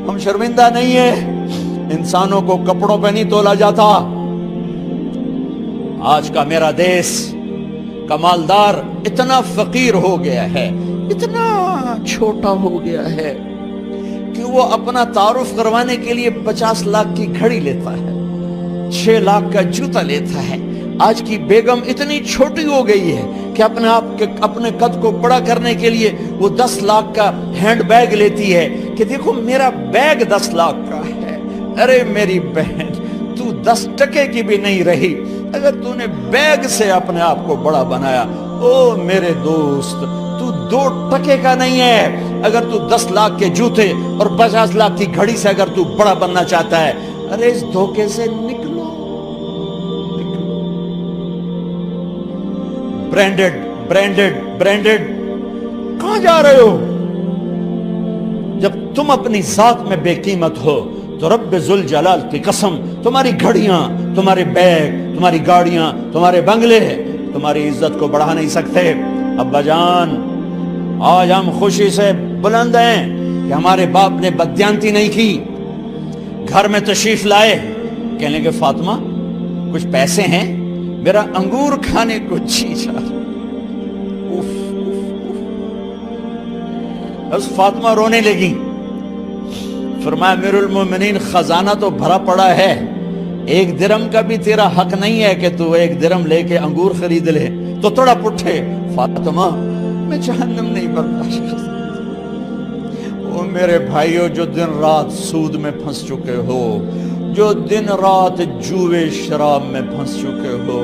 ہم شرمندہ نہیں ہیں، انسانوں کو کپڑوں پہ نہیں تولا جاتا۔ آج کا میرا دیس کا مالدار اتنا فقیر ہو گیا ہے، اتنا چھوٹا ہو گیا ہے کہ وہ اپنا تعارف کروانے کے لیے 50 لاکھ کی گھڑی لیتا ہے، 6 لاکھ کا جوتا لیتا ہے۔ آج کی بیگم اتنی چھوٹی ہو گئی ہے کہ اپنے قد کو بڑا کرنے کے لیے وہ 10 لاکھ کا ہینڈ بیگ لیتی ہے کہ دیکھو میرا بیگ 10 لاکھ کا ہے۔ ارے میری بہن، تو 10 ٹکے کی بھی نہیں رہی اگر تو نے بیگ سے اپنے آپ کو بڑا بنایا۔ او میرے دوست، تو 2 ٹکے کا نہیں ہے اگر تو 10 لاکھ کے جوتے اور 50 لاکھ کی گھڑی سے اگر تو بڑا بننا چاہتا ہے۔ ارے اس دھوکے سے نکلو۔ برینڈڈ برینڈڈ برینڈڈ، کہاں جا رہے ہو؟ جب تم اپنی ذات میں بے قیمت ہو تو رب ذوالجلال کی قسم، تمہاری گھڑیاں، تمہارے بیگ، تمہاری گاڑیاں، تمہارے بنگلے تمہاری عزت کو بڑھا نہیں سکتے۔ ابا جان، آج ہم خوشی سے بلند ہیں کہ ہمارے باپ نے بددیانتی نہیں کی۔ گھر میں تشریف لائے، کہنے کہ فاطمہ کچھ پیسے ہیں، میرا انگور کھانے کو جی چاہ۔ بس فاطمہ رونے لگی۔ فرمایا امیر المومنین، خزانہ تو بھرا پڑا ہے، 1 درہم کا بھی تیرا حق نہیں ہے کہ تو 1 درہم لے کے انگور خرید لے۔ تو تھوڑا پٹھے، فاطمہ میں جہنم نہیں برداشت کر سکتا۔ وہ میرے بھائیو جو دن رات سود میں پھنس چکے ہو، جو دن رات جوے شراب میں پھنس چکے ہو،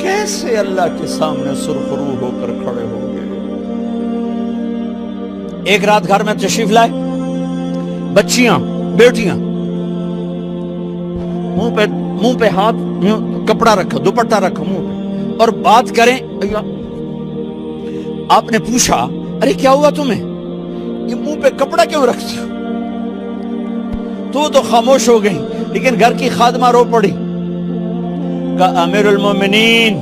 کیسے اللہ کے سامنے سرخرو ہو کر کھڑے ہو گئے؟ ایک رات گھر میں تشریف لائے، بچیاں، بیٹیاں، منہ پہ ہاتھ، کپڑا رکھا، دوپٹہ رکھا منہ پہ، اور بات کریں۔ آپ نے پوچھا ارے کیا ہوا تمہیں، یہ منہ پہ کپڑا کیوں رکھتے ہو؟ تو خاموش ہو گئی، لیکن گھر کی خادمہ رو پڑی۔ کہا امیر المومنین،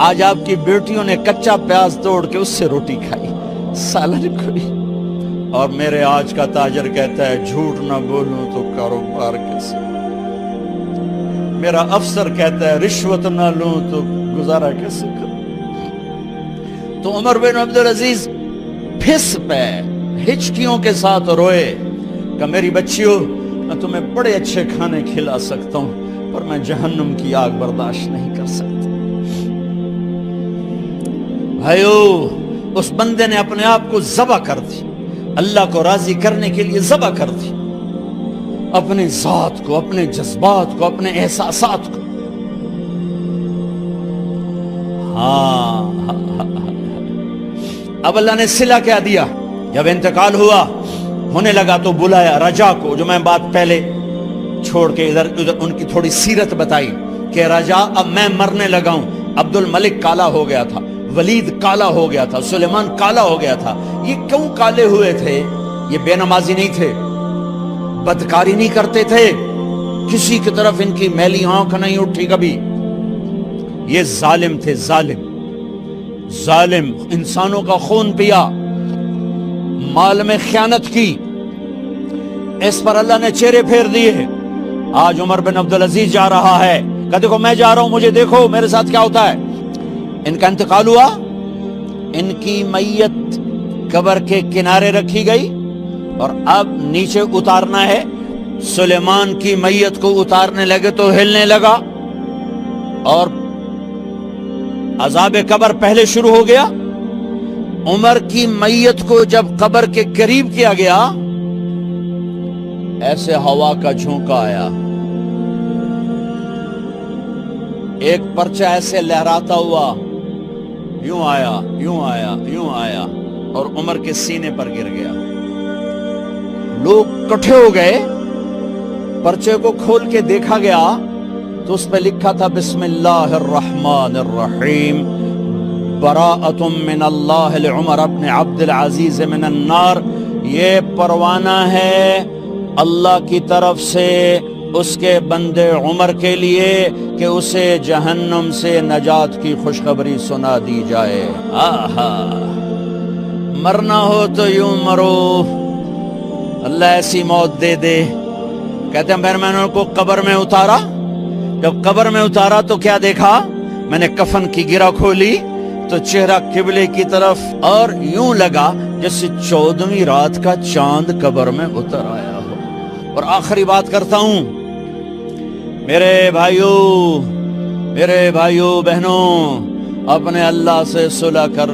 آج آپ کی بیٹیوں نے کچا پیاز توڑ کے اس سے روٹی کھائی، سالن کھائی، اور میرے آج کا تاجر کہتا ہے جھوٹ نہ بولوں تو کاروبار کیسے؟ میرا افسر کہتا ہے رشوت نہ لوں تو گزارا کیسے کروں؟ تو عمر بن عبدالعزیز پھس پہ ہچکیوں کے ساتھ روئے کہ میری بچیوں، میں تمہیں بڑے اچھے کھانے کھلا سکتا ہوں پر میں جہنم کی آگ برداشت نہیں کر سکتا۔ بھائیو، اس بندے نے اپنے آپ کو ذبح کر دی، اللہ کو راضی کرنے کے لیے ذبح کر دی، اپنے ذات کو، اپنے جذبات کو، اپنے احساسات کو۔ اب اللہ نے صلہ کیا دیا، جب انتقال ہونے لگا تو بلایا رجا کو، جو میں بات پہلے چھوڑ کے ادھر ان کی تھوڑی سیرت بتائی کہ رجا اب میں مرنے لگا ہوں۔ عبد الملک کالا ہو گیا تھا، ولید کالا ہو گیا تھا، سلیمان کالا ہو گیا تھا۔ یہ کیوں کالے ہوئے تھے؟ یہ بے نمازی نہیں تھے، بدکاری نہیں کرتے تھے، کسی کی طرف ان کی میلی آنکھ نہیں اٹھی کبھی۔ یہ ظالم تھے، ظالم، انسانوں کا خون پیا، مال میں خیانت کی، اس پر اللہ نے چہرے پھیر دیے۔ آج عمر بن عبدالعزیز جا رہا ہے کہ دیکھو میں جا رہا ہوں، مجھے دیکھو میرے ساتھ کیا ہوتا ہے۔ ان کا انتقال ہوا، ان کی میت قبر کے کنارے رکھی گئی اور اب نیچے اتارنا ہے۔ سلیمان کی میت کو اتارنے لگے تو ہلنے لگا اور عذاب قبر پہلے شروع ہو گیا۔ عمر کی میت کو جب قبر کے قریب کیا گیا، ایسے ہوا کا جھونکا آیا، ایک پرچہ ایسے لہراتا ہوا یوں آیا، یوں آیا، یوں آیا اور عمر کے سینے پر گر گیا۔ لوگ کٹھے ہو گئے، پرچے کو کھول کے دیکھا گیا تو اس پہ لکھا تھا بسم اللہ الرحمن الرحیم، براءۃ من اللہ لعمر بن عبد العزیز من النار۔ یہ پروانہ ہے اللہ کی طرف سے اس کے بندے عمر کے لیے کہ اسے جہنم سے نجات کی خوشخبری سنا دی جائے۔ آہا، مرنا ہو تو یوں مرو، اللہ ایسی موت دے دے. کہتے ہیں پھر میں نے ان کو قبر میں اتارا. جب قبر میں اتارا تو کیا دیکھا؟ میں نے کفن کی گرہ کھولی تو چہرہ قبلے کی طرف، اور یوں لگا جیسے 14ویں رات کا چاند قبر میں اتر آیا ہو. اور آخری بات کرتا ہوں، میرے بھائیوں بہنوں، اپنے اللہ سے صلح کر